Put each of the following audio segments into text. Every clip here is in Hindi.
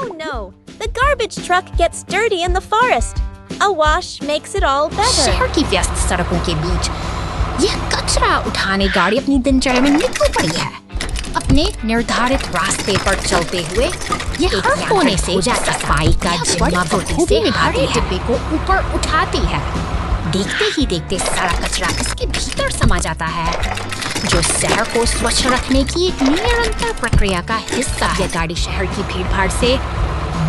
Oh no! The garbage truck gets dirty in the forest. A wash makes it all better. शहर की व्यस्त सड़कों के बीच यह कचरा उठाने गाड़ी अपनी दिनचर्या में निकल पड़ी है। अपने निर्धारित रास्ते पर चलते हुए यह हर कोने से सफाई का जिम्मा बखूबी निभाती है, डिब्बे को ऊपर उठाती है। देखते ही देखते सारा कचरा इसके भीतर समा जाता है, जो शहर को स्वच्छ रखने की एक निरंतर प्रक्रिया का हिस्सा है। यह गाड़ी शहर की भीड़-भाड़ से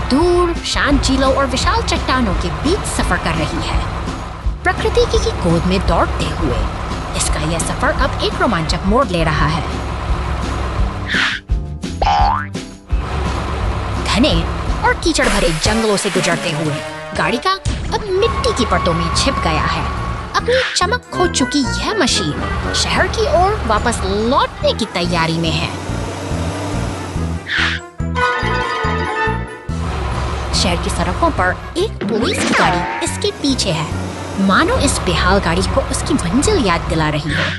दूर शांत झीलों और विशाल चट्टानों के बीच सफर कर रही है, प्रकृति की गोद में दौड़ते हुए। इसका यह सफर अब एक रोमांचक मोड़ ले रहा है। घने और कीचड़ भरे जंगलों से गुजरते हुए गाड़ी का अब मिट्टी की परतों में छिप गया है। अपनी चमक खो चुकी यह मशीन शहर की ओर वापस लौटने की तैयारी में है। शहर की सड़कों पर एक पुलिस की गाड़ी इसके पीछे है, मानो इस बेहाल गाड़ी को उसकी मंजिल याद दिला रही है।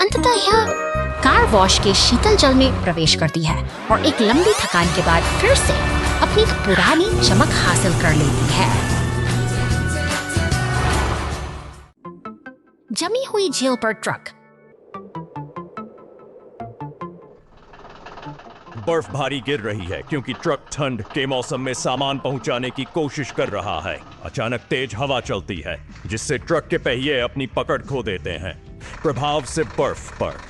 अंततः यह कार वॉश के शीतल जल में प्रवेश करती है और एक लंबी थकान के बाद फिर से अपनी पुरानी चमक हासिल कर लेती है। जमी हुई झील पर ट्रक। बर्फ भारी गिर रही है क्योंकि ट्रक ठंड के मौसम में सामान पहुंचाने की कोशिश कर रहा है। अचानक तेज हवा चलती है जिससे ट्रक के पहिए अपनी पकड़ खो देते हैं, प्रभाव से बर्फ पर।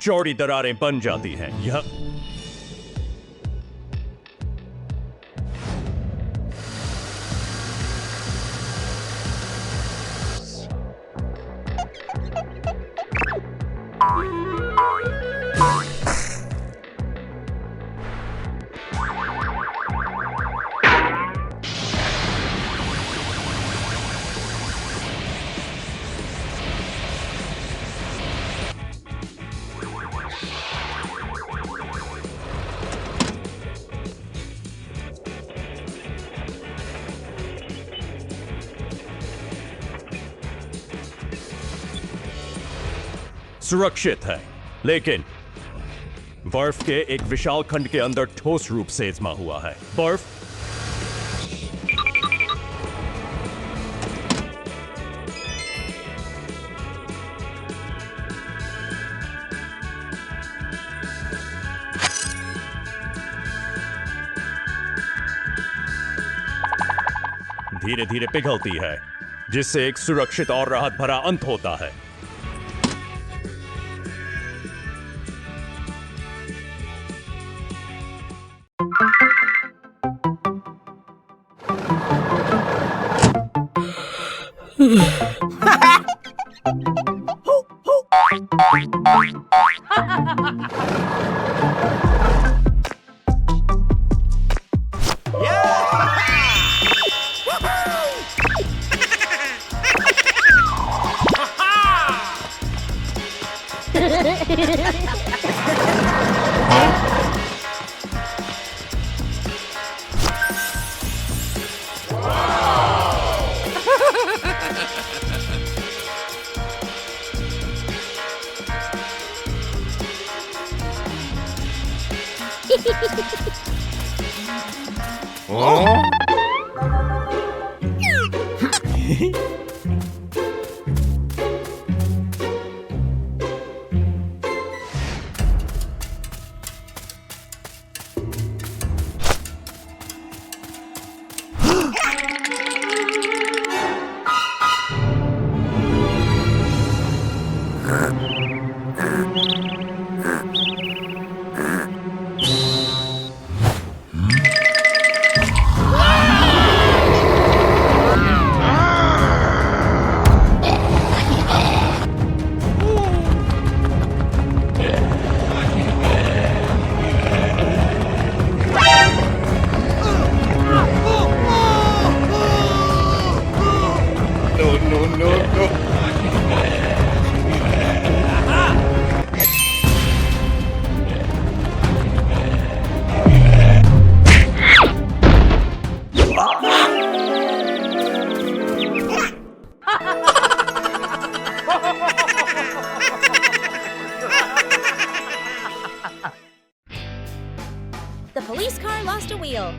चौड़ी दरारें बन जाती हैं। यह सुरक्षित है, लेकिन बर्फ के एक विशाल खंड के अंदर ठोस रूप से जमा हुआ है। बर्फ धीरे धीरे पिघलती है, जिससे एक सुरक्षित और राहत भरा अंत होता है। The police car lost a wheel.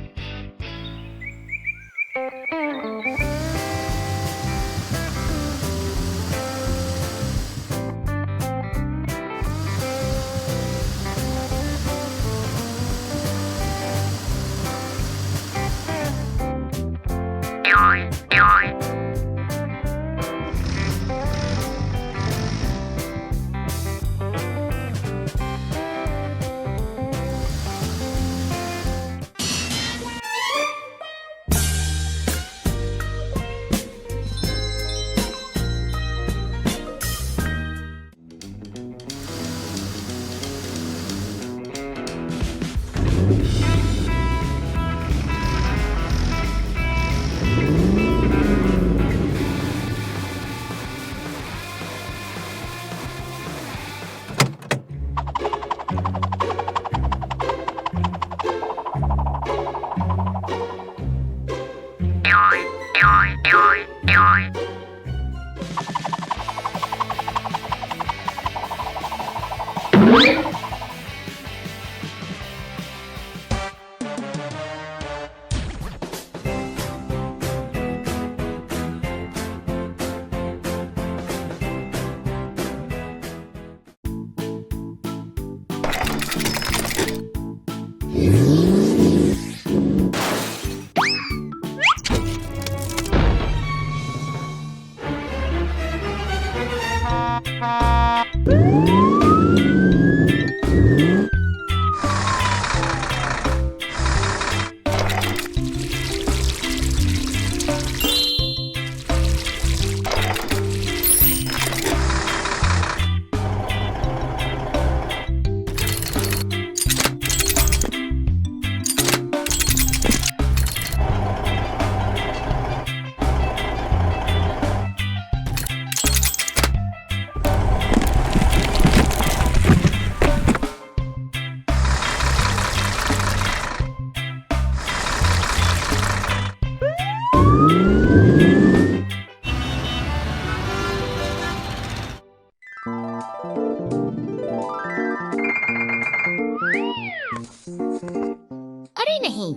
अरे नहीं,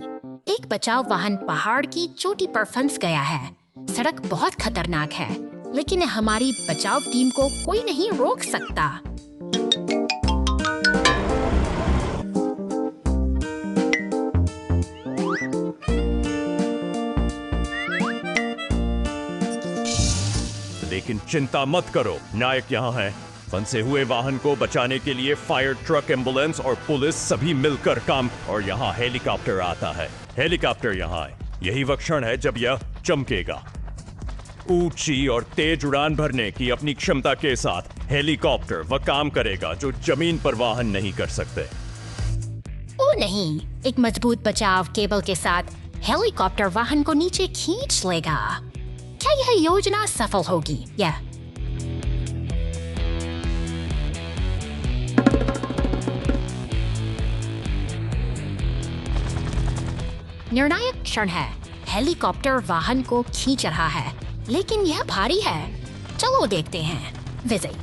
एक बचाव वाहन पहाड़ की चोटी पर फंस गया है। सड़क बहुत खतरनाक है, लेकिन हमारी बचाव टीम को कोई नहीं रोक सकता। लेकिन चिंता मत करो, नायक यहाँ हैं। फंसे हुए वाहन को बचाने के लिए फायर ट्रक, एम्बुलेंस और पुलिस सभी मिलकर काम, और यहाँ हेलीकॉप्टर आता है। हेलीकॉप्टर यहाँ है, यही वह क्षण है जब यह चमकेगा। ऊंची और तेज उड़ान भरने की अपनी क्षमता के साथ हेलीकॉप्टर वह काम करेगा जो जमीन पर वाहन नहीं कर सकते। ओ नहीं, एक मजबूत बचाव केबल के साथ हेलीकॉप्टर वाहन को नीचे खींच लेगा। क्या यह योजना सफल होगी? यह निर्णायक क्षण है। हेलीकॉप्टर वाहन को खींच रहा है, लेकिन यह भारी है। चलो देखते हैं। विजय,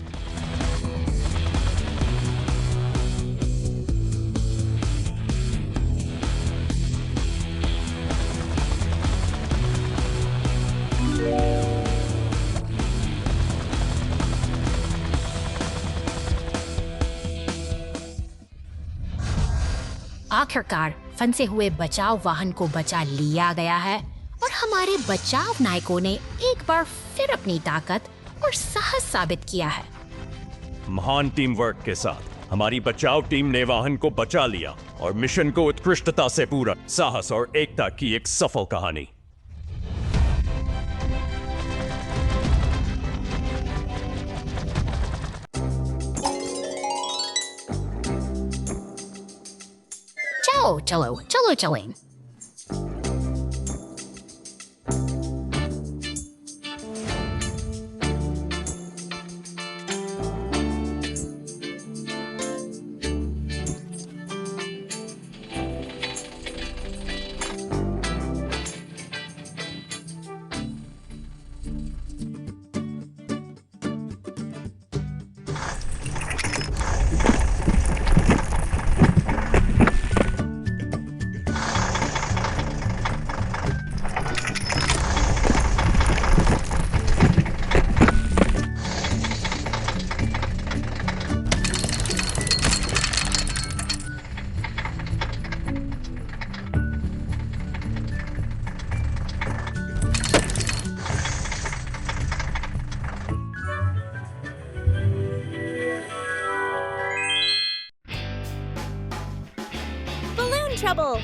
आखिरकार फंसे हुए बचाव वाहन को बचा लिया गया है और हमारे बचाव नायकों ने एक बार फिर अपनी ताकत और साहस साबित किया है। महान टीम वर्क के साथ हमारी बचाव टीम ने वाहन को बचा लिया और मिशन को उत्कृष्टता से पूरा। साहस और एकता की एक सफल कहानी। चलो चलें। in trouble.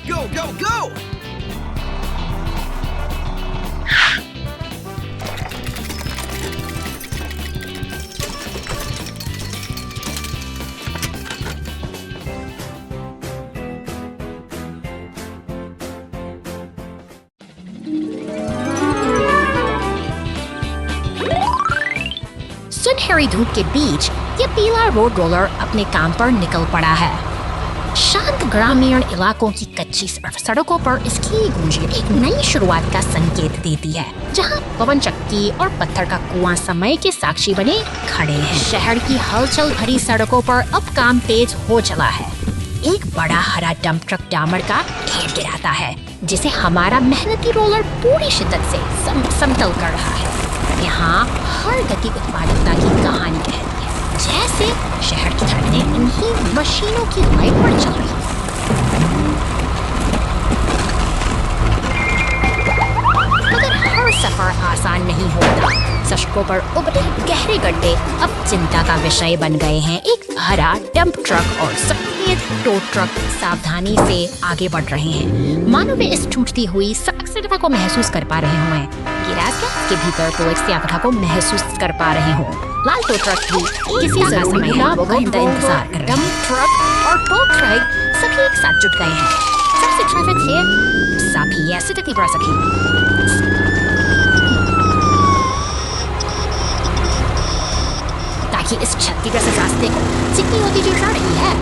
Go, go, go! सुनहरी धूप के बीच ये पीला रोड रोलर अपने काम पर निकल पड़ा है। शांत ग्रामीण इलाकों की कच्ची सड़कों पर इसकी गूंज एक नई शुरुआत का संकेत देती है, जहां पवन चक्की और पत्थर का कुआं समय के साक्षी बने खड़े हैं। शहर की हलचल भरी सड़कों पर अब काम तेज हो चला है। एक बड़ा हरा डंप ट्रक डामर का ढेर गिराता है, जिसे हमारा मेहनती रोलर पूरी शिद्दत से समतल कर रहा है। यहाँ हर गति उत्पादकता की कहानी कहती है, जैसे शहर की धड़कनें इन्हीं मशीनों की लाइट पर चल रही हैं। मगर हर सफर आसान नहीं होता। सड़कों पर उभरे गहरे गड्ढे अब चिंता का विषय बन गए हैं। एक हरा डंप ट्रक और सफेद टो ट्रक सावधानी से आगे बढ़ रहे हैं, मानो वे इस टूटती हुई सड़क सेवा को महसूस कर पा रहे हों। गिराज के भीतर तो एक यात्रा को महसूस कर पा रहे हों। लाल टो ट्रक भी किसी जरूरी समय है, वो घंटा इंतजार कर रहे हैं। डंप ट्रक और टो ट्रक सभी एक साथ जुट गए हैं। सबसे ट्रैफिक है सभी ऐसे तक बढ़ सके, ताकि इस क्षतिग्रस्त रास्ते को जितनी होती जुटा रही है,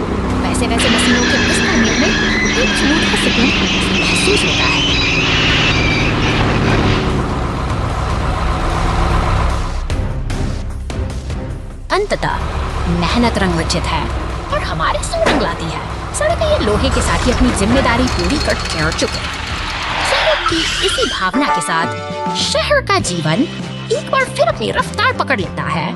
वैसे वैसे मशीनों के इस तालमेल में एक झूठ का सुकून महसूस होता है। अंततः मेहनत रंग रचित है और हमारे सो रंग लाती है। सड़कें ये लोहे के साथ ही अपनी जिम्मेदारी पूरी कर ठहर चुके हैं। सड़क की इसी भावना के साथ शहर का जीवन एक बार फिर अपनी रफ्तार पकड़ लेता है,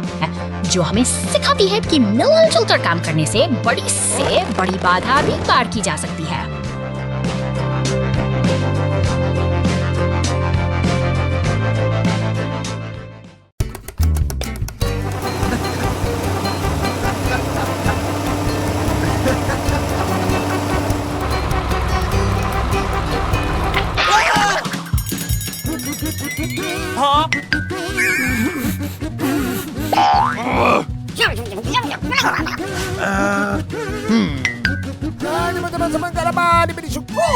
जो हमें सिखाती है कि मिलजुल कर काम करने से बड़ी बाधा भी पार की जा सकती है। Ano ba naman sa mga kalaban? Ibinisyon ko!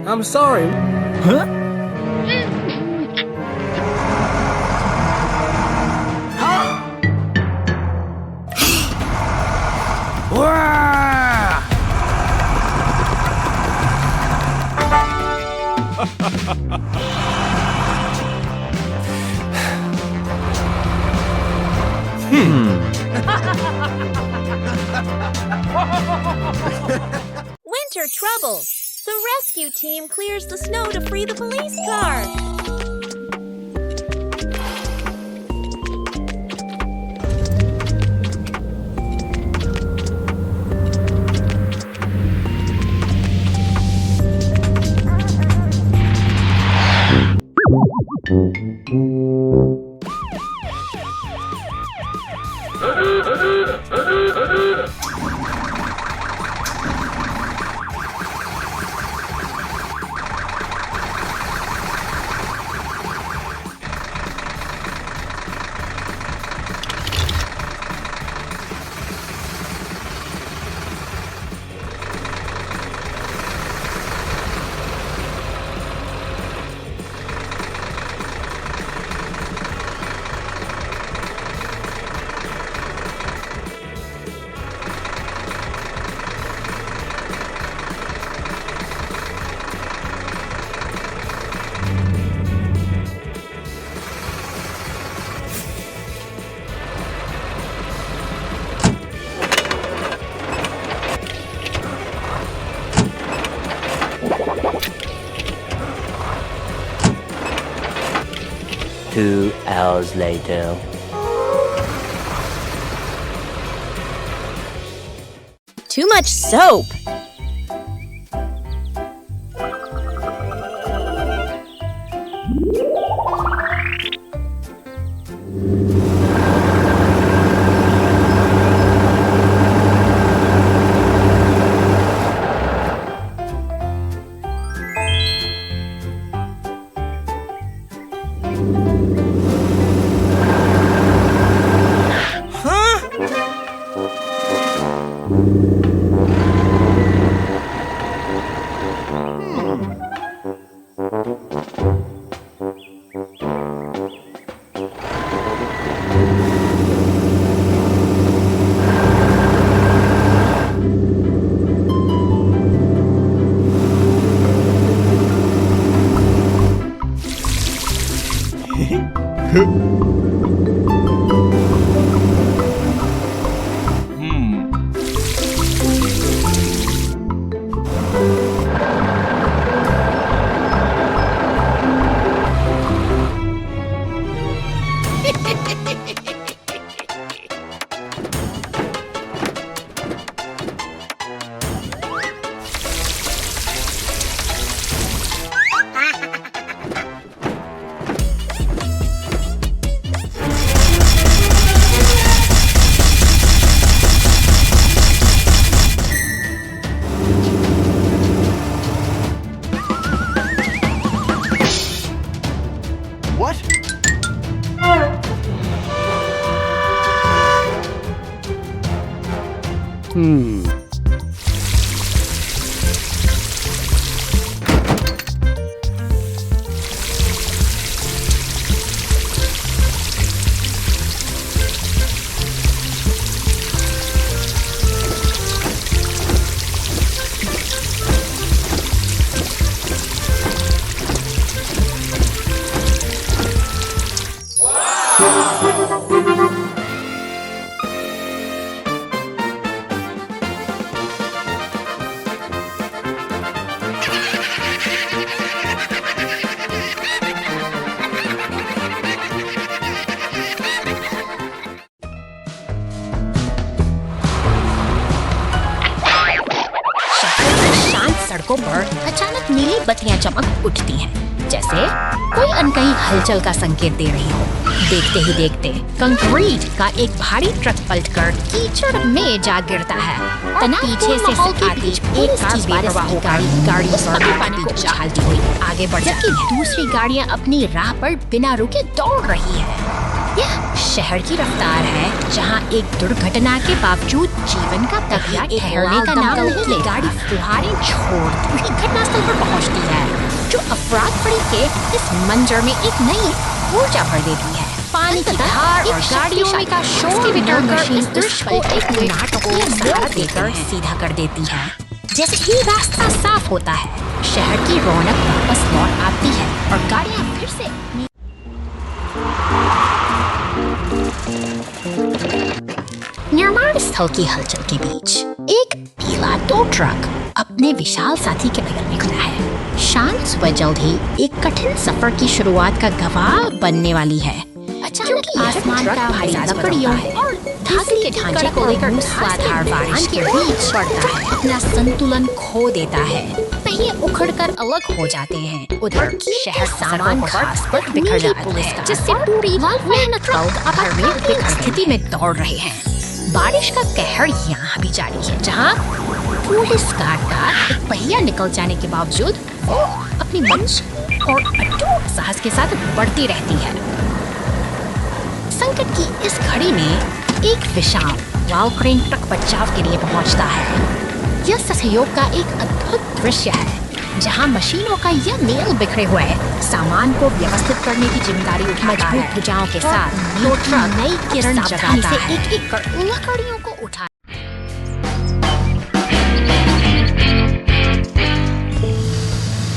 I'm sorry. Huh? Winter trouble. The rescue team clears the snow to free the police car. 2 hours later. Too much soap. What? सड़कों पर अचानक नीली बत्तियां चमक उठती हैं, जैसे कोई अनकही हलचल का संकेत दे रही हो। देखते ही देखते कंक्रीट का एक भारी ट्रक पलटकर कीचड़ में जा गिरता है। पीछे से आती एक कार बेपरवाह गाड़ी पानी को उछालती हुई आगे बढ़ जाती है। दूसरी गाड़ियां अपनी राह पर बिना रुके दौड़ रही है। यह शहर की रफ्तार है, जहां एक दुर्घटना के बावजूद जीवन का तकिया ठहरने का नाम नहीं ले। गाड़ी फुहारें छोड़ती हुई घटनास्थल पर पहुंचती है, जो अफरा-तफरी के इस मंजर में एक नई ऊर्जा भर देती है। पानी की धार और गाड़ियों में का शोर मिटाकर इस दृश्य को एक नाटकीय सहारा देकर सीधा कर देती है। जैसे ही रास्ता साफ होता है, शहर की रौनक वापस लौट आती है और गाड़ियां फिर से निर्माण स्थल की हलचल के बीच एक पीला टो ट्रक अपने विशाल साथी के बगल में खड़ा है। शांत सुबह जल्द ही एक कठिन सफर की शुरुआत का गवाह बनने वाली है। अचानक आसमान का भारी लकड़ियों और धागे के ढांचे को लेकर मूसलाधार बारिश के बीच पड़ता है, अपना संतुलन खो देता है। पहिए उखड़कर अलग हो जाते हैं। उधर शहर सामान घास पर बिखर जाता है, जिससे पूरी मेहनत घर में एक स्थिति में दौड़ रहे हैं। बारिश का कहर यहाँ भी जारी है, जहाँ पुलिस कार का एक पहिया निकल जाने के बावजूद वो अपनी मंच और अटूट साहस के साथ बढ़ती रहती है। संकट की इस घड़ी में एक विशाल वालक्रेन ट्रक बचाव के लिए पहुंचता है। यह सहयोग का एक अद्भुत दृश्य है, जहां मशीनों का यह मेल बिखरे हुए सामान को व्यवस्थित करने की जिम्मेदारी उठाता है। मजबूत भुजाओं के साथ वो ट्रक नई किरण जगाता है, एक-एक लकड़ियों को उठा।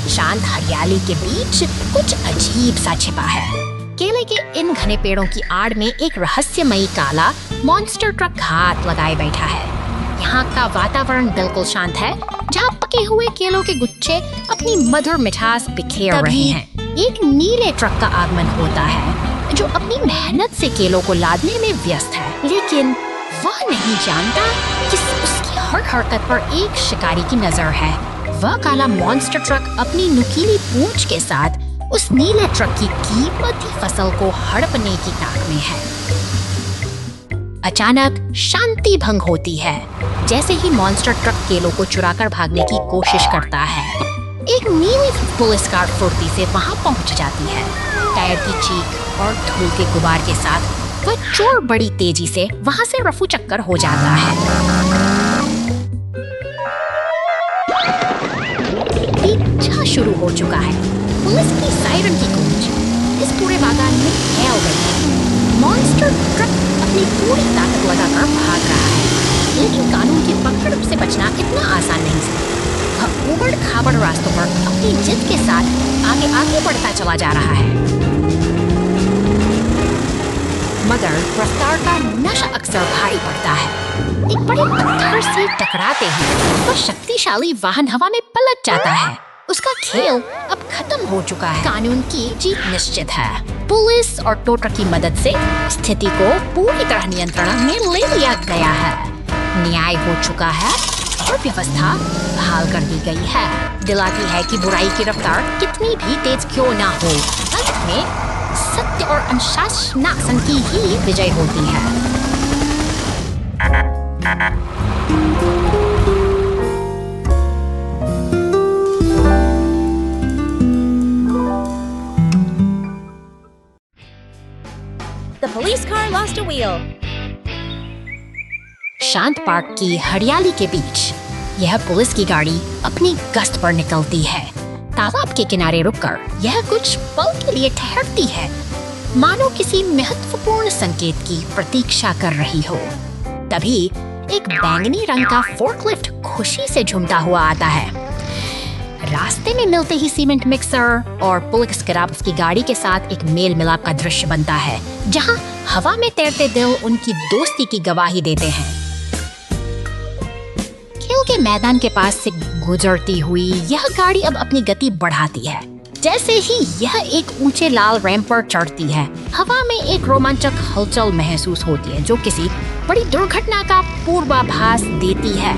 शांत हरियाली के बीच कुछ अजीब सा छिपा है। केले के इन घने पेड़ों की आड़ में एक रहस्यमयी काला मॉन्स्टर ट्रक घात लगाए बैठा है। यहाँ का वातावरण बिल्कुल शांत है, जहाँ पके हुए केलों के गुच्छे अपनी मधुर मिठास बिखेर रहे हैं। एक नीले ट्रक का आगमन होता है, जो अपनी मेहनत से केलों को लादने में व्यस्त है, लेकिन वह नहीं जानता कि उसकी हर हरकत पर एक शिकारी की नजर है। वह काला मॉन्स्टर ट्रक अपनी नुकीली पूंछ के साथ उस नीले ट्रक की कीमती फसल को हड़पने की ताक में है। अचानक शांति भंग होती है जैसे ही मॉन्स्टर ट्रक केलों को चुराकर भागने की कोशिश करता है। एक नीली पुलिस कार फुर्ती से वहां पहुंच जाती है। टायर की चीख और धूल के गुबार के साथ वह चोर बड़ी तेजी से वहां से रफू चक्कर हो जाता है। पीछा शुरू हो चुका है। पुलिस की सायरन की गूंज इस पूरे बागान में फैल गई है। मॉन्स्टर ट्रक अपनी पूरी ताकत लगाकर भाग रहा है, लेकिन कानून की पकड़ से बचना इतना आसान नहीं है। वह उबड़ खाबड़ रास्तों पर अपनी जिद के साथ आगे बढ़ता चला जा रहा है, मगर रफ्तार का नशा अक्सर भारी पड़ता है। एक बड़े पत्थर से टकराते ही वह शक्तिशाली वाहन हवा में पलट जाता है। उसका खेल अब खत्म हो चुका है। कानून की जीत निश्चित है। पुलिस और टो ट्रक की मदद से स्थिति को पूरी तरह नियंत्रण में ले लिया गया है। न्याय हो चुका है और व्यवस्था बहाल कर दी गई है। दिलाती है कि बुराई की रफ्तार कितनी भी तेज क्यों ना हो, अंत में सत्य और अनुशासन की ही विजय होती है। The police car lost a wheel. शांत पार्क की हरियाली के बीच यह पुलिस की गाड़ी अपनी गश्त पर निकलती है। तालाब के किनारे रुककर यह कुछ पल के लिए ठहरती है, मानो किसी महत्वपूर्ण संकेत की प्रतीक्षा कर रही हो। तभी एक बैंगनी रंग का फोर्कलिफ्ट खुशी से झूमता हुआ आता है। रास्ते में मिलते ही सीमेंट मिक्सर और पुलिस ग्राब्स की गाड़ी के साथ एक मेल मिलाप का दृश्य बनता है, जहां हवा में तैरते दिल उनकी दोस्ती की गवाही देते हैं। खेल के मैदान के पास से गुजरती हुई यह गाड़ी अब अपनी गति बढ़ाती है। जैसे ही यह एक ऊंचे लाल रैंप पर चढ़ती है, हवा में एक रोमांचक हलचल महसूस होती है जो किसी बड़ी दुर्घटना का पूर्वाभास देती है।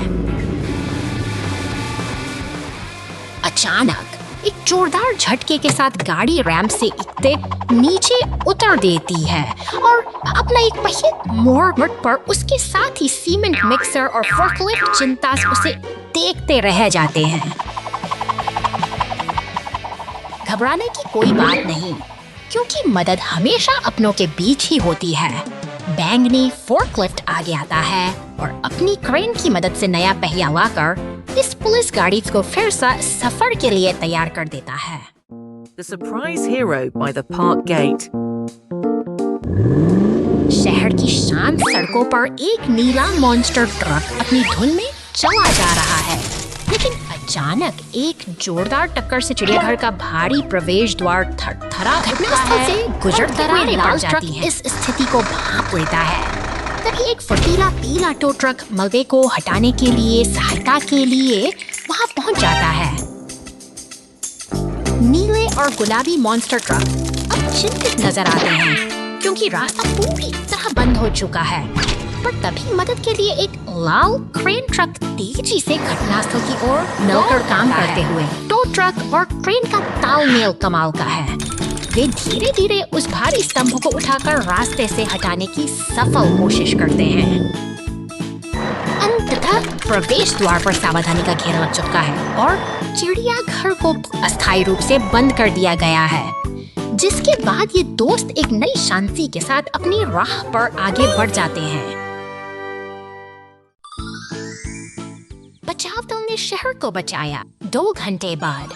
अचानक एक जोरदार झटके के साथ गाड़ी रैंप से इकते नीचे उतर देती है और अपना एक पहिया मोड़ पर उसके साथ ही सीमेंट मिक्सर और फोर्कलिफ्ट चिंता से उसे देखते रह जाते हैं। घबराने की कोई बात नहीं, क्योंकि मदद हमेशा अपनों के बीच ही होती है। बैंगनी फोर्कलिफ्ट आगे आता है और अपनी क्रेन की मदद से नया पहिया लाकर इस पुलिस गाड़ी को फिर से सफर के लिए तैयार कर देता है। The surprise hero by the park gate. शहर की शांत सड़कों पर एक नीला मॉन्स्टर ट्रक अपनी धुन में चला जा रहा है, लेकिन अचानक एक जोरदार टक्कर से चिड़ियाघर का भारी प्रवेश द्वार थरथरा घटनास्थल से गुजरते हुए लाल ट्रक इस स्थिति को भांप लेता है। तभी एक फटीला पीला टो ट्रक मलबे को हटाने के लिए सहायता के लिए वहां पहुंच जाता है। नीले और गुलाबी मॉन्स्टर ट्रक अब चिंतित नजर आते हैं, क्योंकि रास्ता पूरी तरह बंद हो चुका है। पर तभी मदद के लिए एक लाल क्रेन ट्रक तेजी से घटनास्थल की ओर मिलकर काम करते हुए टो ट्रक और क्रेन का तालमेल कमाल का है। वे धीरे धीरे उस भारी स्तंभ को उठाकर रास्ते से हटाने की सफल कोशिश करते हैं। अंततः प्रवेश द्वार पर सावधानी का घेरा लग चुका है और चिड़ियाघर को अस्थायी रूप से बंद कर दिया गया है, जिसके बाद ये दोस्त एक नई शांति के साथ अपनी राह पर आगे बढ़ जाते हैं। बचाव दल ने शहर को बचाया। 2 घंटे बाद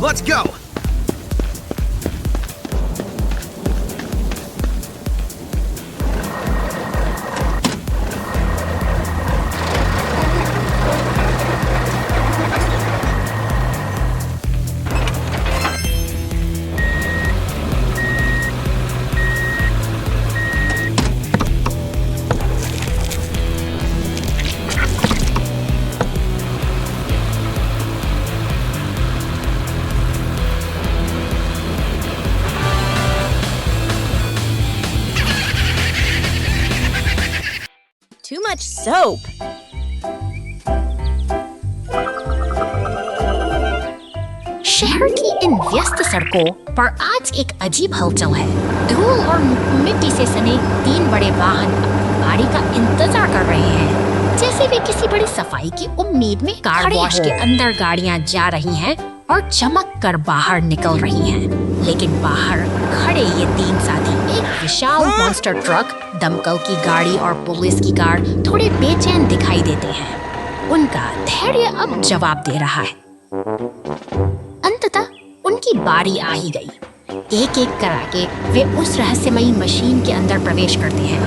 Let's go! Too much soap. शहर की इन व्यस्त सड़कों पर आज एक अजीब हलचल है। धूल और मिट्टी से सने 3 बड़े वाहन गाड़ी का इंतजार कर रहे हैं, जैसे वे किसी बड़ी सफाई की उम्मीद में कार वॉश के अंदर गाड़ियां जा रही हैं और चमक कर बाहर निकल रही हैं। लेकिन बाहर खड़े ये 3 साथी, एक विशाल मॉन्स्टर ट्रक, दमकल की गाड़ी और पुलिस की कार थोड़े बेचैन दिखाई देते हैं। उनका धैर्य अब जवाब दे रहा है। अंततः उनकी बारी आ ही गई। एक एक करा के वे उस रहस्यमयी मशीन के अंदर प्रवेश करते हैं।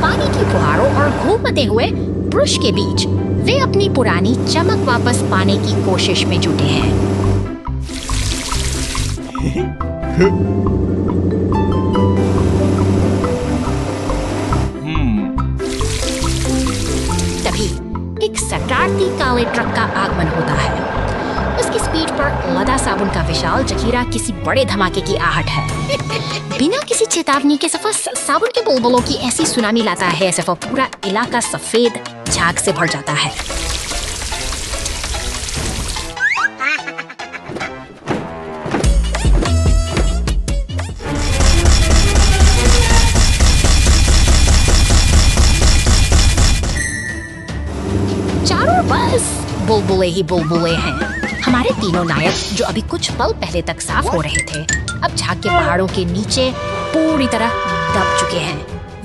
पानी की फुहारों और घूमते हुए ब्रश के बीच वे अपनी पुरानी चमक वापस पाने की कोशिश में जुटे हैं। तभी एक शरारती काले ट्रक का आगमन होता है। उसकी स्पीड पर लदा साबुन का विशाल जखीरा किसी बड़े धमाके की आहट है। बिना किसी चेतावनी के सफा साबुन के बुलबुलों की ऐसी सुनामी लाता है, सफा पूरा इलाका सफेद झाग से भर जाता है। चारों बस बुलबुले ही बुलबुले हैं। हमारे तीनों नायक, जो अभी कुछ पल पहले तक साफ हो रहे थे, अब झाग के पहाड़ों के नीचे पूरी तरह दब चुके हैं।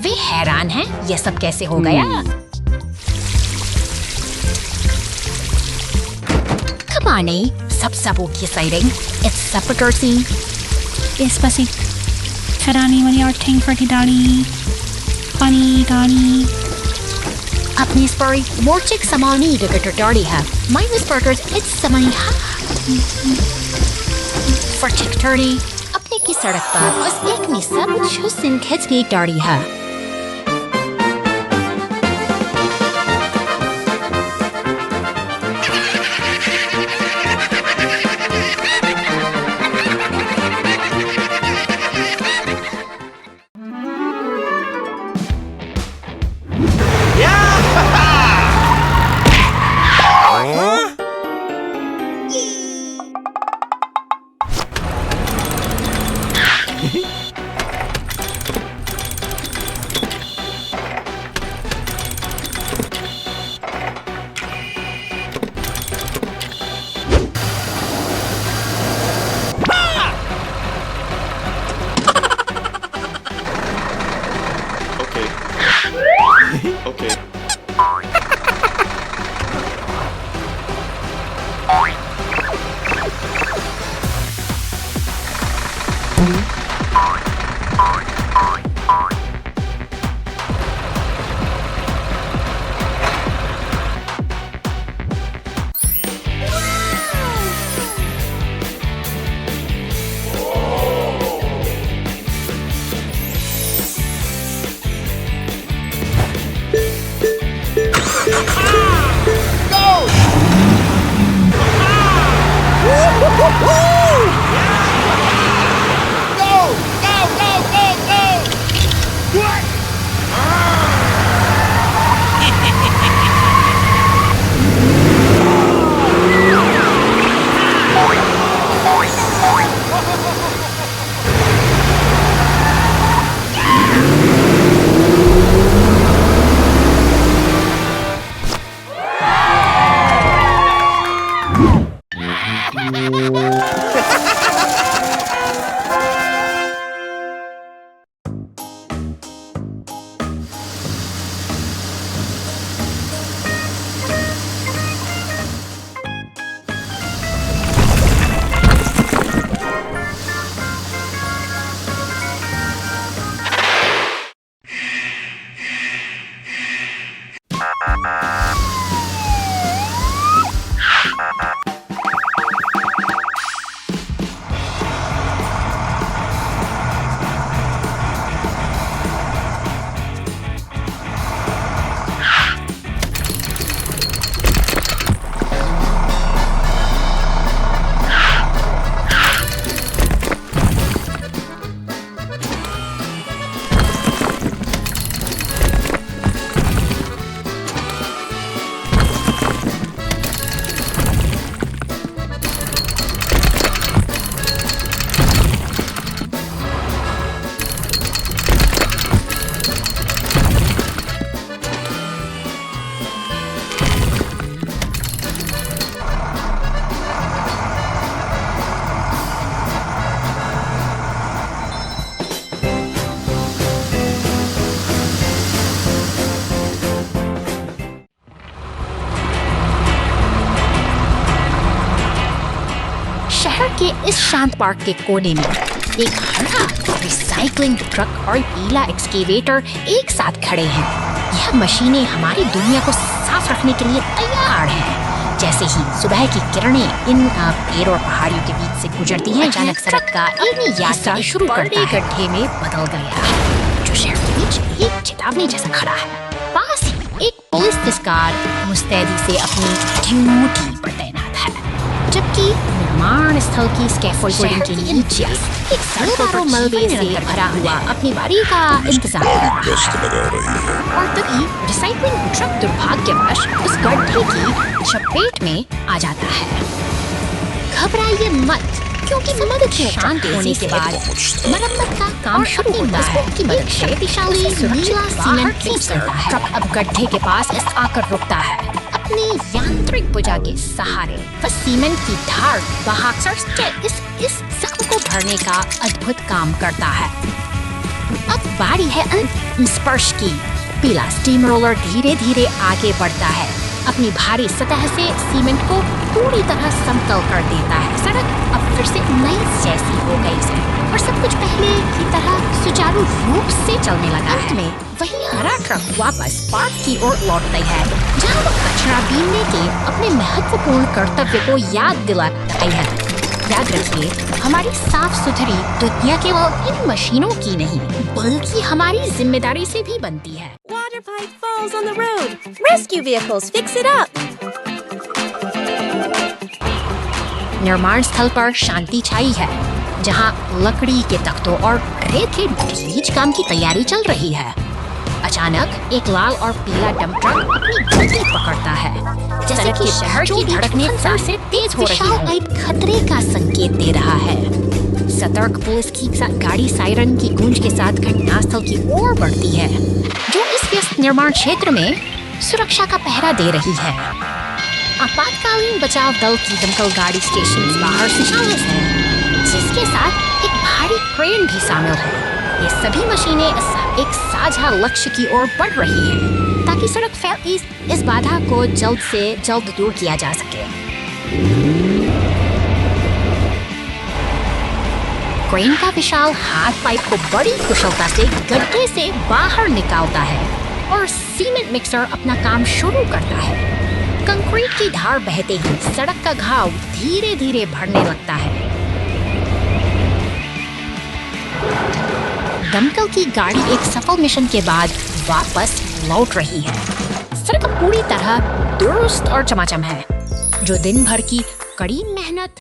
वे हैरान हैं, यह सब कैसे हो गया। Come on, subsabog exciting. It's super scene. Especially Ferrani when you're ting for Daddy. Funny Daddy. अपनी स्परी मोर्चिक समानी गगटड़ी है। माइनस पर्टर्स इट्स समानी हा। फर्टिकटड़ी अपने की सड़क पर बस एक में सब हुस्न खिंच की गाड़ी है। Okay. Woo! के इस शांत पार्क के कोने में एक हरा रिसाइकलिंग ट्रक और पीला एक्सकेवेटर एक साथ खड़े हैं। यह मशीनें हमारी दुनिया को साफ रखने के लिए तैयार हैं। जैसे ही सुबह की किरणें इन पेड़ और पहाड़ियों के बीच से गुजरती हैं, अचानक सड़क का एक यात्रा शुरू करता है। गड्ढे में बदल गया जो शहर के बीच एक चेतावनी जैसा खड़ा है। पास ही एक पुलिस कार मुस्तैदी से अपनी ड्यूटी पर तैनात है, जबकि निर्माण स्थल की स्कैफोल्डिंग के नीचे एक सड़कों मलबे से भरा हुआ अपनी बारी का इंतजार कर रहा है। और तभी रिसाइकलिंग ट्रक दुर्भाग्यवश उस गड्ढे की चपेट में आ जाता है। घबराइए मत, क्योंकि मदद शांत होने के बाद मरम्मत का काम शुरू होता है। की मदद से शक्तिशाली नीला सीमेंट मिक्सर ट्रक अब गड्ढे के पास आकर रुकता है। अपनी यांत्रिक भुजा के सहारे वह सीमेंट की धार बहाकर इस जख्म को भरने का अद्भुत काम करता है। अब बारी है स्पर्श की। पीला स्टीम रोलर धीरे धीरे आगे बढ़ता है, अपनी भारी सतह से सीमेंट को पूरी तरह समतल कर देता है। सड़क अब फिर से नई जैसी हो गई है और सब कुछ पहले की तरह सुचारू रूप से चलने लगा है। में वही हरा ट्रक वापस पार्क की ओर लौटता है, जहाँ वो कचरा बीनने के अपने महत्वपूर्ण कर्तव्य को याद दिलाता है। याद रखिए, हमारी साफ सुथरी दुनिया केवल इन मशीनों की नहीं, बल्कि हमारी जिम्मेदारी से भी बनती है। Water pipe falls on the road. Rescue vehicles fix it up. निर्माण स्थल पर शांति छाई है, जहाँ लकड़ी के तख्तों और रेत के बीच काम की तैयारी चल रही है। अचानक एक लाल और पीला डंप ट्रक अपनी गति पकड़ता है, जैसे कि शहर की धड़कनें फिर से तेज हो रही हैं। एक खतरे का संकेत दे रहा है। सतर्क पुलिस की गाड़ी सायरन की गूंज के साथ घटनास्थल की ओर बढ़ती है, जो इस व्यस्त निर्माण क्षेत्र में सुरक्षा का पहरा दे रही है। आपातकालीन बचाव दल की दमकल गाड़ी स्टेशन बाहर से शामिल है, जिसके साथ एक भारी क्रेन भी शामिल है। ये सभी मशीनें एक साझा लक्ष्य की ओर बढ़ रही हैं, ताकि सड़क फैल इस बाधा को जल्द से जल्द दूर किया जा सके। क्रेन का विशाल हाथ पाइप को बड़ी कुशलता से गड्ढे से बाहर निकालता है और सीमेंट मिक्सर अपना काम शुरू करता है। कंक्रीट की धार बहते ही सड़क का घाव धीरे धीरे भरने लगता है। दमकल की गाड़ी एक सफल मिशन के बाद वापस लौट रही है। सड़क पूरी तरह दुरुस्त और चमाचम है, जो दिन भर की कड़ी मेहनत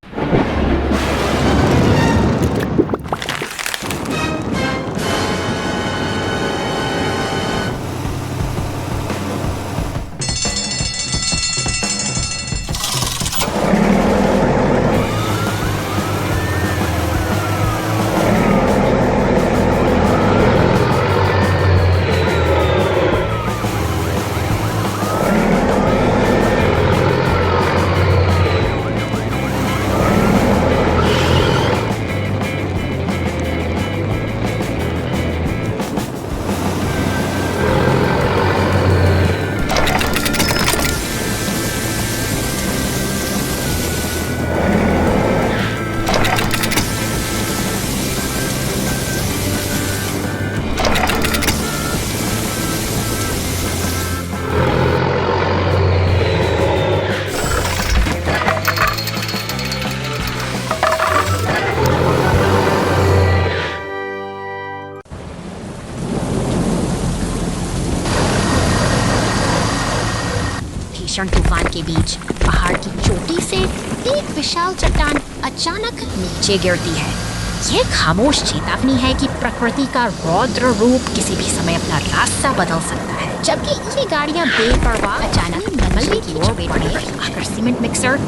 तूफान के बीच पहाड़ की चोटी से एक विशाल चट्टान अचानक नीचे गिरती है। यह खामोश चेतावनी है कि प्रकृति का रौद्र रूप किसी भी समय अपना रास्ता बदल सकता है। जबकि ये गाड़ियां बेपरवाह अचानक नमले की ओर बढ़ने आकर सीमेंट मिक्सर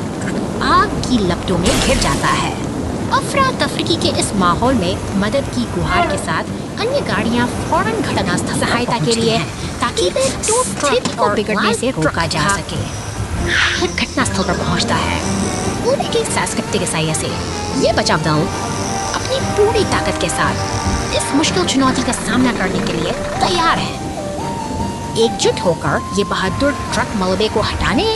आग की लपटों में घिर जाता है। अफरा तफरी के इस माहौल में मदद की गुहार के साथ अन्य गाड़ियां फौरन घटनास्थल सहायता के लिए, ताकि स्थिति को बिगड़ने से रोका जा सके। घटनास्थल पर पहुंचता है। पूरे के सांस्कृतिक सहायता से ये बचाव दल अपनी पूरी ताकत के साथ इस मुश्किल चुनौती का सामना करने के लिए तैयार है। एकजुट होकर ये बहादुर ट्रक मलबे को हटाने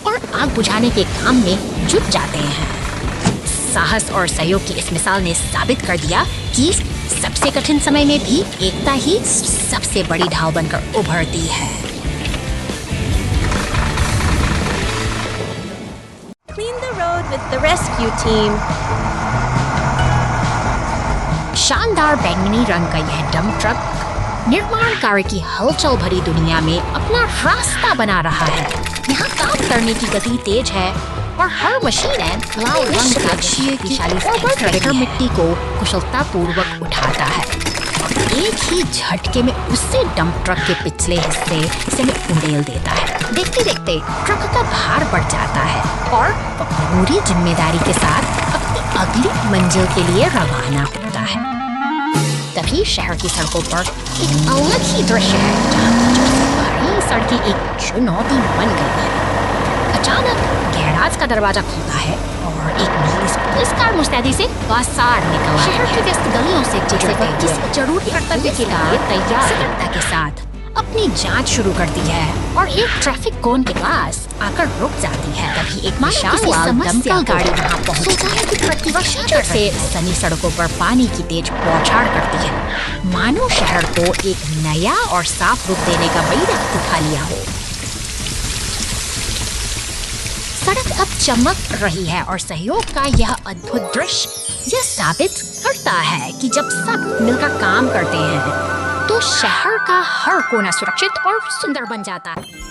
और आग बुझाने के काम में जुट जाते हैं। साहस और सहयोग की इस मिसाल ने साबित कर दिया कि सबसे कठिन समय में भी एकता ही सबसे बड़ी ढाल बनकर उभरती है। Clean the road with the rescue team. शानदार बैंगनी रंग का यह डंप ट्रक निर्माण कार्य की हलचल भरी दुनिया में अपना रास्ता बना रहा है। यहाँ काम करने की गति तेज है और हर मशीन लाल रंग का ट्रैक्टर मिट्टी को कुशलता पूर्वक उठाता है। एक ही झटके में उससे डंप ट्रक के पिछले हिस्से से उड़ेल देता है। देखते देखते ट्रक का भार बढ़ जाता है और पूरी जिम्मेदारी के साथ अपनी अगली मंजिल के लिए रवाना होता है। तभी शहर की सड़कों पर एक अलग ही दृश्य है, जहाँ सड़कें एक चुनौती बन गई है। अचानक गैराज का दरवाजा खुलता है और एक नीली पुलिस कार मुस्तैदी से बाहर निकल शहर की व्यस्त गलियों से किसी जरूरी कर्तव्य के लिए तैयार के साथ अपनी जांच शुरू करती है और एक ट्रैफिक कोन के पास आकर रुक जाती है। तभी एक विशाल दमकल गाड़ी वहाँ पहुँचता है कि प्रतिवर्षों से सनी सड़कों पर पानी की तेज बौछार करती है, मानो शहर को एक नया और साफ रूप देने का बड़ी वक्त उठा लिया हो। सड़क अब चमक रही है और सहयोग का यह अद्भुत दृश्य यह साबित करता है कि जब सब मिलकर काम करते हैं तो शहर का हर कोना सुरक्षित और सुंदर बन जाता है।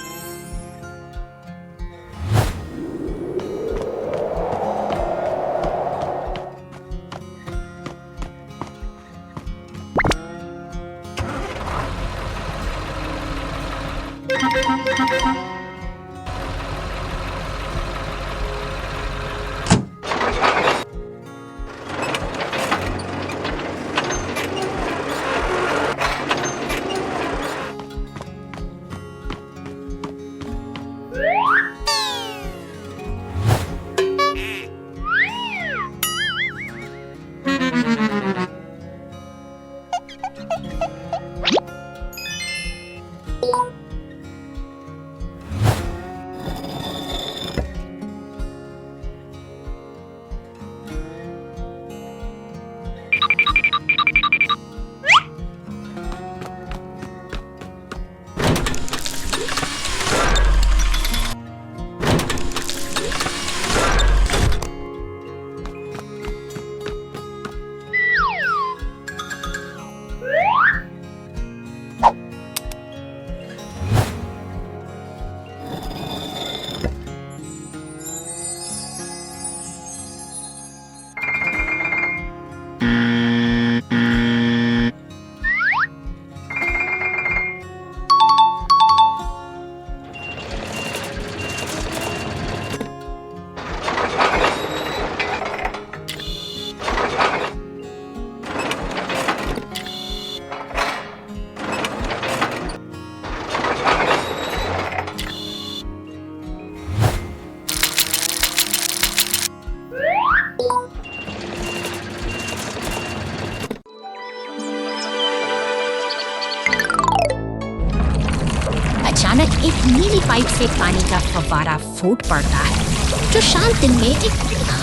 अचानक एक नीली पाइप से पानी का फव्वारा फूट पड़ता है जो शांत दिन में एक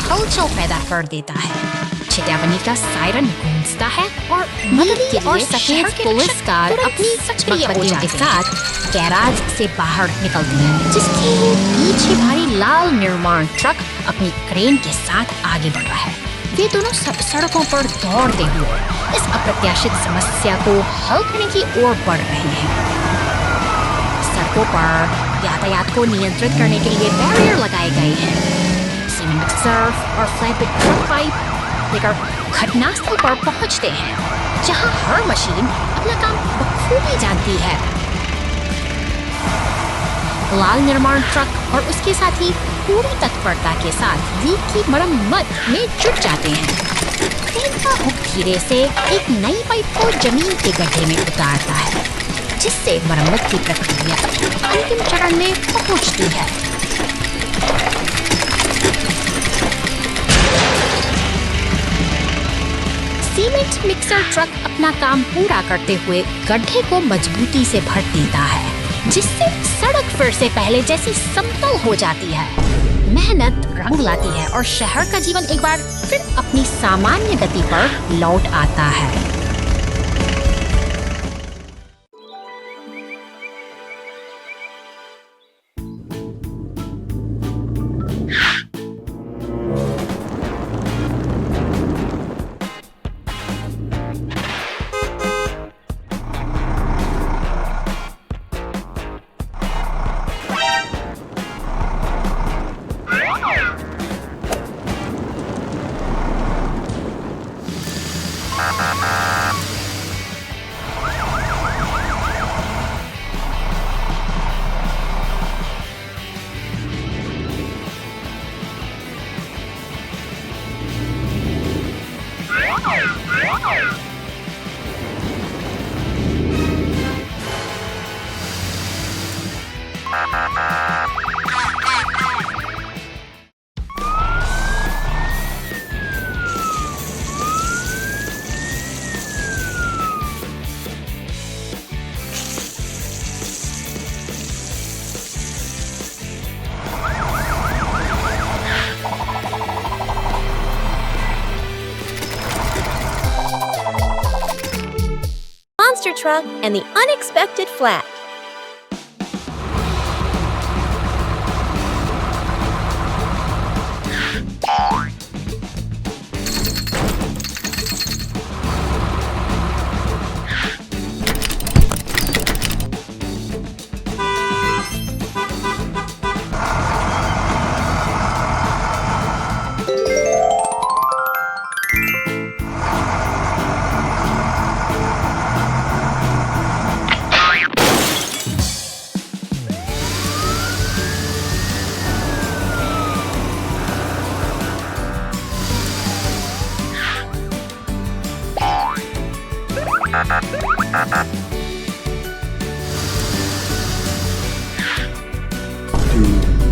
हलचल पैदा कर देता है। चेतावनी का सायरन गूंजता है और मदद के लिए सफेद पुलिस कार अपनी बत्तियों के साथ गैराज से बाहर निकलती है, जिसके पीछे भारी लाल निर्माण ट्रक अपनी क्रेन के साथ आगे बढ़ रहा है। वे दोनों सड़कों पर दौड़ते हुए इस अप्रत्याशित समस्या को हल करने की ओर बढ़ रहे हैं। सड़कों पर यातायात को नियंत्रित करने के लिए बैरियर लगाए गए हैं। सीमेंट मिक्सर और फ्लैटबेड ट्रक पाइप लेकर घटनास्थल पर पहुंचते हैं, जहां हर मशीन अपना काम बखूबी जानती है। लाल निर्माण ट्रक और उसके साथ ही पूरी तत्परता के साथ लीक की मरम्मत में जुट जाते हैं। क्रेन का हुक धीरे से एक नई पाइप को जमीन के गड्ढे में उतारता है, जिससे मरम्मत की प्रक्रिया अंतिम चरण में पहुंचती है। सीमेंट मिक्सर ट्रक अपना काम पूरा करते हुए गड्ढे को मजबूती से भर देता है, जिससे सड़क फिर से पहले जैसी समतल हो जाती है। मेहनत रंग लाती है और शहर का जीवन एक बार फिर अपनी सामान्य गति पर लौट आता है। Monster Truck and the Unexpected Flat.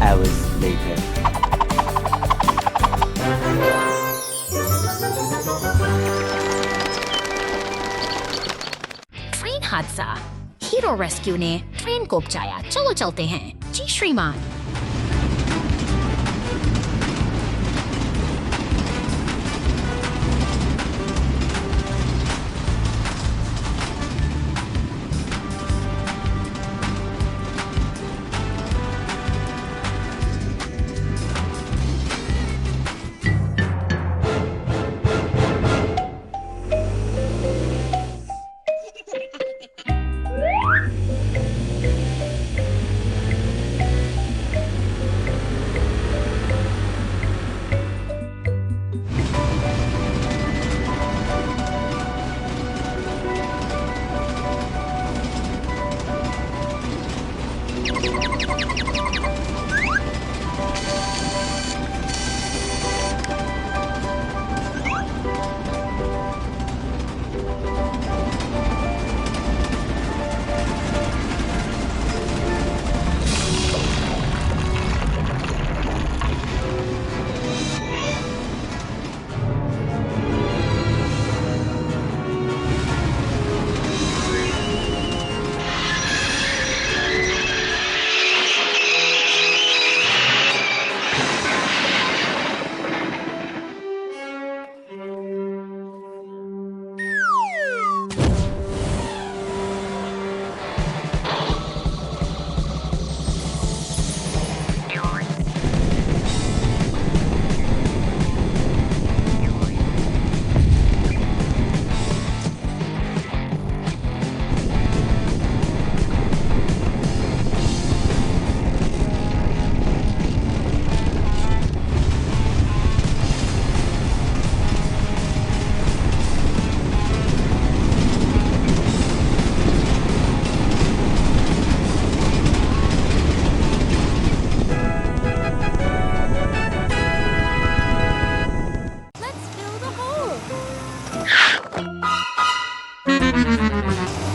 Hours later. Train हादसा। हीरो रेस्क्यू ने ट्रेन को बचाया। चलो चलते हैं। जी श्रीमान।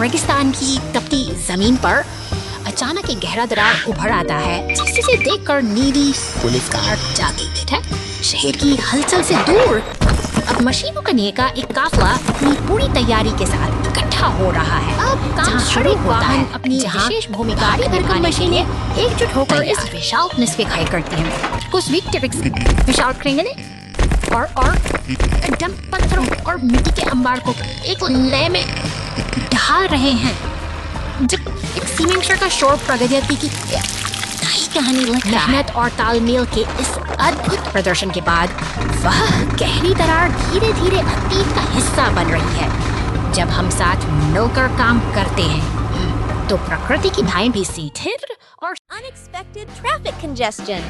रेगिस्तान की तपती जमीन पर अचानक एक गहरा दरार उभर आता है, जिसे देखकर नीली पुलिस कार जागी है। शहर की हलचल से दूर अब मशीनों करने का एक काफिला अपनी पूरी तैयारी के साथ इकट्ठा हो रहा है। अब काम शुरू होता है अपनी विशेष भूमिका भरकर मशीनें एकजुट होकर इस विशाल निस्फे खाई करती हैं। कुछ विक्टिविक्स विशाल करेंगे और एकदम पत्थरों और मिट्टी के अंबार को एक लय में ढाल रहे हैं। जब एक सीमेंट का शोर प्रगति की कहानी मेहनत और तालमेल के इस अद्भुत प्रदर्शन के बाद वह गहरी दरार धीरे धीरे अतीत का हिस्सा बन रही है। जब हम साथ मिलकर काम करते हैं तो प्रकृति की धाएं भी स्थिर और Unexpected traffic congestion.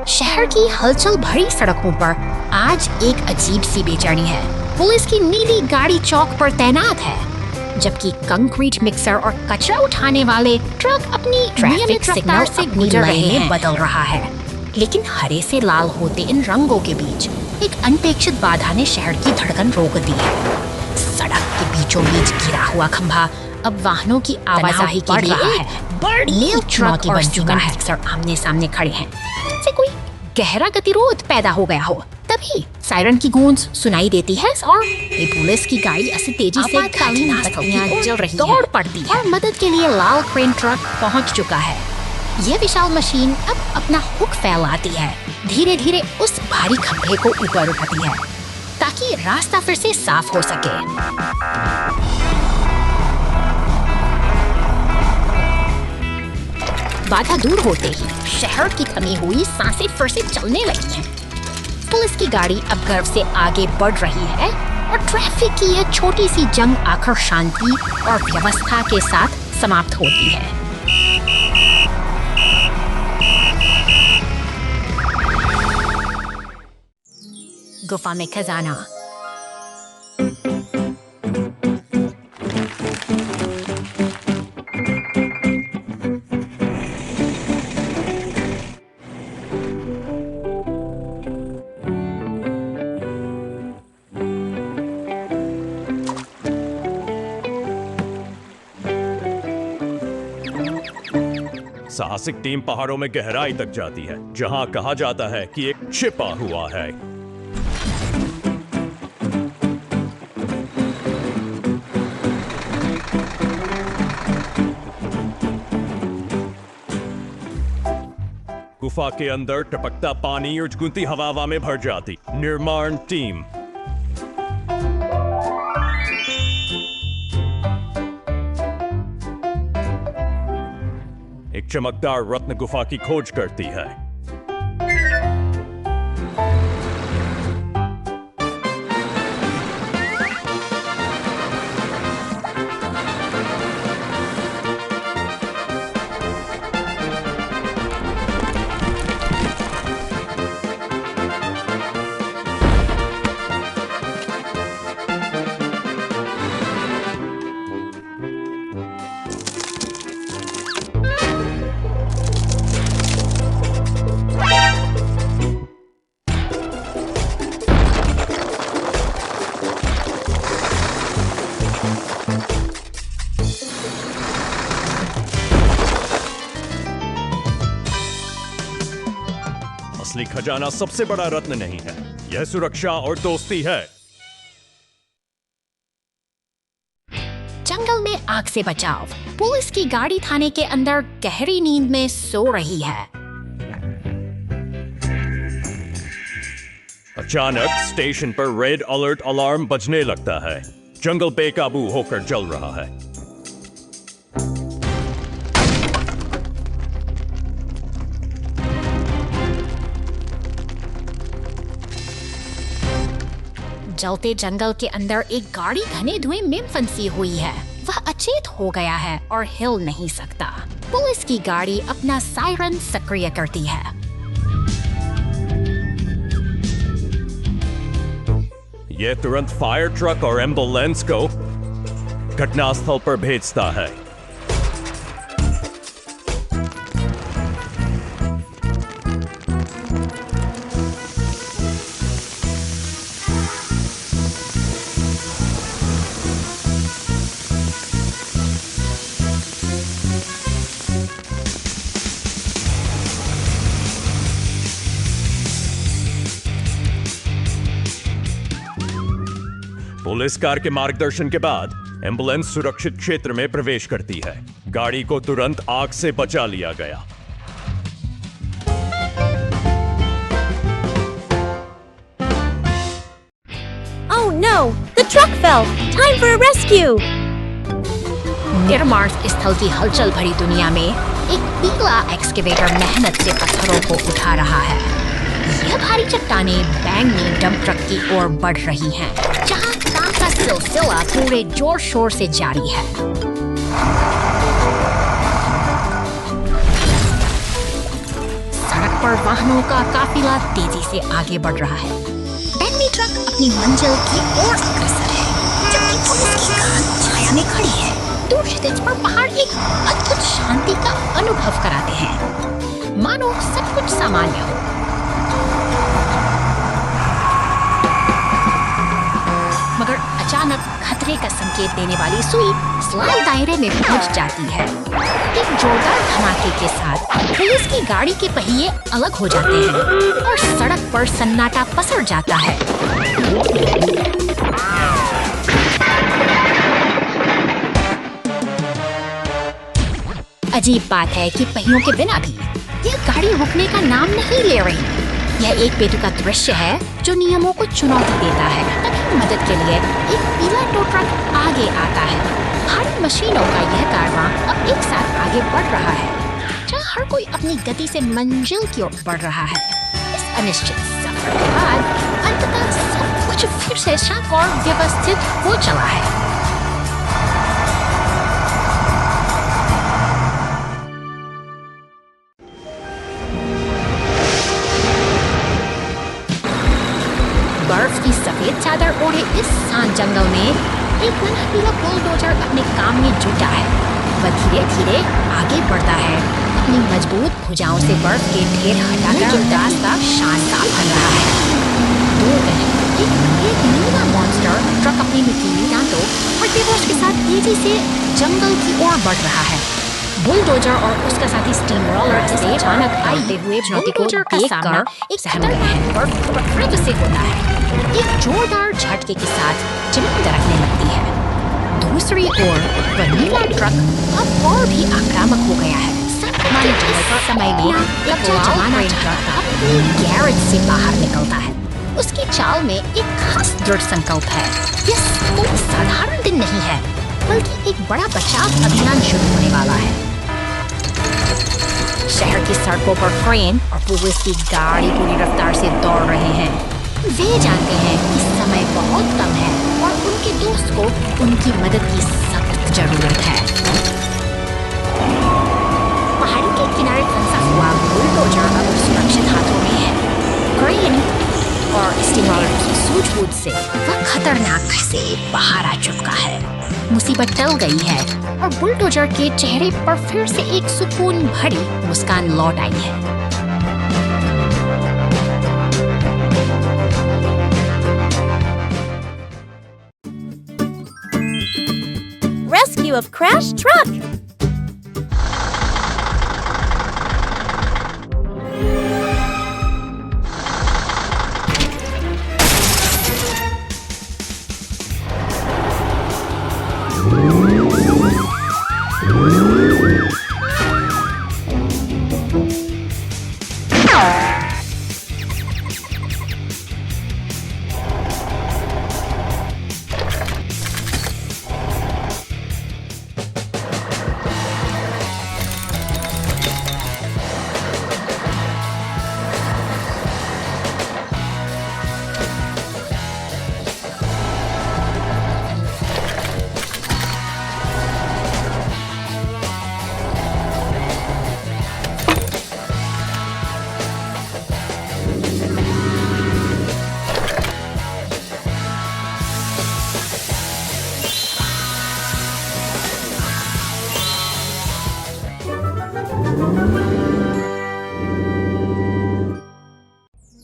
शहर की हलचल भरी सड़कों पर आज एक अजीब सी बेचैनी है। पुलिस की नीली गाड़ी चौक पर तैनात है, जबकि कंक्रीट मिक्सर और कचरा उठाने वाले ट्रक अपनी ट्रैफिक सिग्नल से गुजर रहे हैं बदल रहा है। लेकिन हरे से लाल होते इन रंगों के बीच एक अनपेक्षित बाधा ने शहर की धड़कन रोक दी है। सड़क के बीचों बीच गिरा हुआ खंभा अब वाहनों की आवाजाही बढ़ रहा है। बड़ी ट्रक और सुगम मिक्सर आमने सामने खड़े हैं, जैसे कोई गहरा गतिरोध पैदा हो गया हो। तभी सायरन की गूंज सुनाई देती है और पुलिस की गाड़ी ऐसी तेजी से चल रही दौड़ पड़ती है और मदद के लिए लाल क्रेन ट्रक पहुंच चुका है। यह विशाल मशीन अब अपना हुक फैलाती है, धीरे धीरे उस भारी खंभे को ऊपर उठाती है ताकि रास्ता फिर से साफ हो सके। बाधा दूर होते ही शहर की थमी हुई सांसें फिर से चलने लगी हैं। पुलिस की गाड़ी अब गर्व से आगे बढ़ रही है और ट्रैफिक की यह छोटी सी जंग आखिर शांति और व्यवस्था के साथ समाप्त होती है। गुफा में खजाना। साहसिक टीम पहाड़ों में गहराई तक जाती है, जहां कहा जाता है कि एक छिपा हुआ है। गुफा के अंदर टपकता पानी और गुनती हवा में भर जाती। निर्माण टीम। एक चमकदार रत्न गुफा की खोज करती है। असली खजाना सबसे बड़ा रत्न नहीं है, यह सुरक्षा और दोस्ती है। जंगल में आग से बचाव। पुलिस की गाड़ी थाने के अंदर गहरी नींद में सो रही है। अचानक स्टेशन पर रेड अलर्ट अलार्म बजने लगता है। जंगल बेकाबू होकर जल रहा है। जलते जंगल के अंदर एक गाड़ी घने धुएं में फंसी हुई है। वह अचेत हो गया है और हिल नहीं सकता। पुलिस की गाड़ी अपना सायरन सक्रिय करती है। यह तुरंत फायर ट्रक और एम्बुलेंस को घटनास्थल पर भेजता है। पुलिस कार के मार्गदर्शन के बाद एम्बुलेंस सुरक्षित क्षेत्र में प्रवेश करती है। गाड़ी को तुरंत आग से बचा लिया गया। Oh no! The truck fell! Time for a rescue! निर्माण स्थल की हलचल भरी दुनिया में एक पीला एक्सकेवेटर मेहनत से पत्थरों को उठा रहा है। यह भारी चट्टानें बैंगनी डंप ट्रक की ओर बढ़ रही हैं, जहां काम का सिलसिला पूरे जोर शोर से जारी है। सड़क पर वाहनों का काफिला तेजी से आगे बढ़ रहा है। बैंगनी ट्रक अपनी मंजिल की ओर अग्रसर है, जबकि पुलिस की कार छाया में खड़ी है। दूर क्षितिज पर पहाड़ एक अद्भुत शांति का अनुभव कराते हैं, मानो सब कुछ सामान्य हो। मगर अचानक खतरे का संकेत देने वाली सुई स्लाइड दायरे में पहुंच जाती है। एक जोरदार धमाके के साथ पुलिस की गाड़ी के पहिए अलग हो जाते हैं और सड़क पर सन्नाटा पसर जाता है। अजीब बात है कि पहियों के बिना भी यह गाड़ी रुकने का नाम नहीं ले रही। यह एक बेतुका दृश्य है जो नियमों को चुनौती देता है। तभी मदद के लिए एक पीला टो ट्रक आगे आता है। भारी मशीनों का यह कारवां अब एक साथ आगे बढ़ रहा है, जहाँ हर कोई अपनी गति से मंजिल की ओर बढ़ रहा है। इस अनिश्चित सफर के बाद अंततः सब कुछ फिर से शांत और व्यवस्थित हो चला है। बर्फ की सफेद चादर ओढ़े इस शांत जंगल में एक नन्हा पीला बुलडोजर अपने काम में जुटा है। वह धीरे धीरे आगे बढ़ता है, अपनी मजबूत भुजाओं से बर्फ के ढेर हटाकर रास्ता शांत कर रहा है। दूर कहीं एक नीला मॉन्स्टर ट्रक अपनी नुकीली दांतों और टेबल्स के साथ तेजी से जंगल की ओर बढ़ रहा है। बुलडोजर और उसका साथी स्टीम रोलर से अचानक आते हुए चुनौती को देखकर एक खतरनाक बर्फ से होता है। एक जोरदार झटके के साथ जमीन दरकने लगती है। दूसरी ओर वह नीला ट्रक अब और भी आक्रामक हो गया है। समय में एक जवाना ट्रक अपनी गैरेज से बाहर निकलता है। उसकी चाल में एक खास दृढ़ संकल्प है। यह कोई साधारण दिन नहीं है, बल्कि एक बड़ा बचाव अभियान शुरू होने वाला है। शहर की सड़कों पर क्रेन और पुलिस की गाड़ी पूरी रफ्तार से दौड़ रहे हैं। वे जानते हैं कि समय बहुत कम है और उनके दोस्त को उनकी मदद की सख्त जरूरत है। पहाड़ी के किनारे फंसा हुआ बुलडोजर अब सुरक्षित हाथों में है। क्रेन और स्टीम रोलर की सूझबूझ से वह खतरनाक से बाहर आ चुका है। मुसीबत टल गई है और बुलडोजर के चेहरे पर फिर से एक सुकून भरी मुस्कान लौट आई है। Rescue of crashed truck!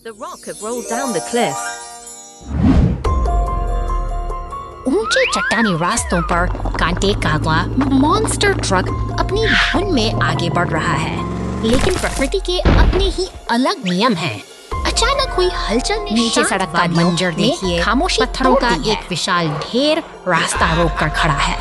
The rock had rolled down the cliff. ऊंचे चट्टानी रास्तों पर कांटे काला मॉन्स्टर ट्रक अपनी धुन में आगे बढ़ रहा है, लेकिन प्रकृति के अपने ही अलग नियम हैं। अचानक हुई हलचल ने नीचे सड़क का मंजर देखिए। खामोशी पत्थरों का एक विशाल ढेर रास्ता रोककर खड़ा है।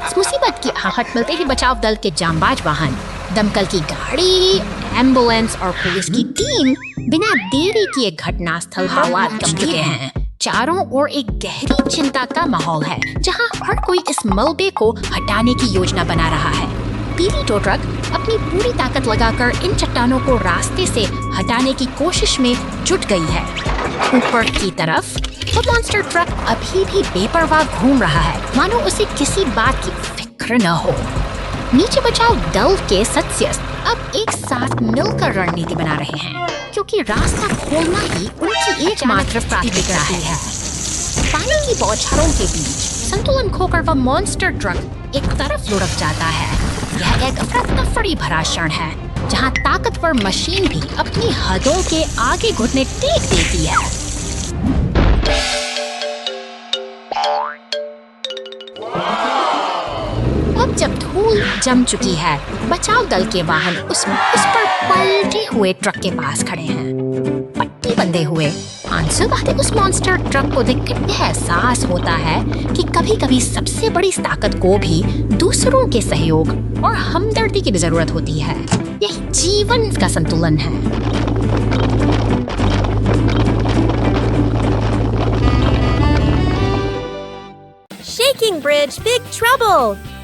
इस मुसीबत की आहट मिलते ही बचाव दल के जांबाज वाहन, दमकल की गाड़ी, एम्बुलेंस और पुलिस की टीम बिना देरी किए घटनास्थल पर पहुंच चुके हैं। चारों ओर एक गहरी चिंता का माहौल है, जहां हर कोई इस मलबे को हटाने की योजना बना रहा है। पीली टो ट्रक अपनी पूरी ताकत लगाकर इन चट्टानों को रास्ते से हटाने की कोशिश में जुट गई है। ऊपर की तरफ वो मॉन्स्टर ट्रक अभी भी बेपरवाह घूम रहा है, मानो उसे किसी बात की फिक्र न हो। नीचे बचाव दल के सदस्य अब एक साथ मिलकर रणनीति बना रहे हैं, क्योंकि रास्ता खोलना ही उनकी एकमात्र प्राथमिकता है। पानी की बौछारों के बीच संतुलन खोकर वह मॉन्स्टर ट्रक एक तरफ लुढ़क जाता है। यह एक अफरा-तफरी भरा क्षण है, जहां ताकतवर मशीन भी अपनी हदों के आगे घुटने टेक देती है। अब जब धूल जम चुकी है, बचाव दल के वाहन उस पर पलटे हुए ट्रक के पास खड़े हैं, पट्टी बंधे हुए। आंसू बहाते उस मॉन्स्टर ट्रक को देखकर यह एहसास होता है कि कभी-कभी सबसे बड़ी ताकत को भी दूसरों के सहयोग और हमदर्दी की जरूरत होती है। यही जीवन का संतुलन है। Shaking Bridge, big trouble!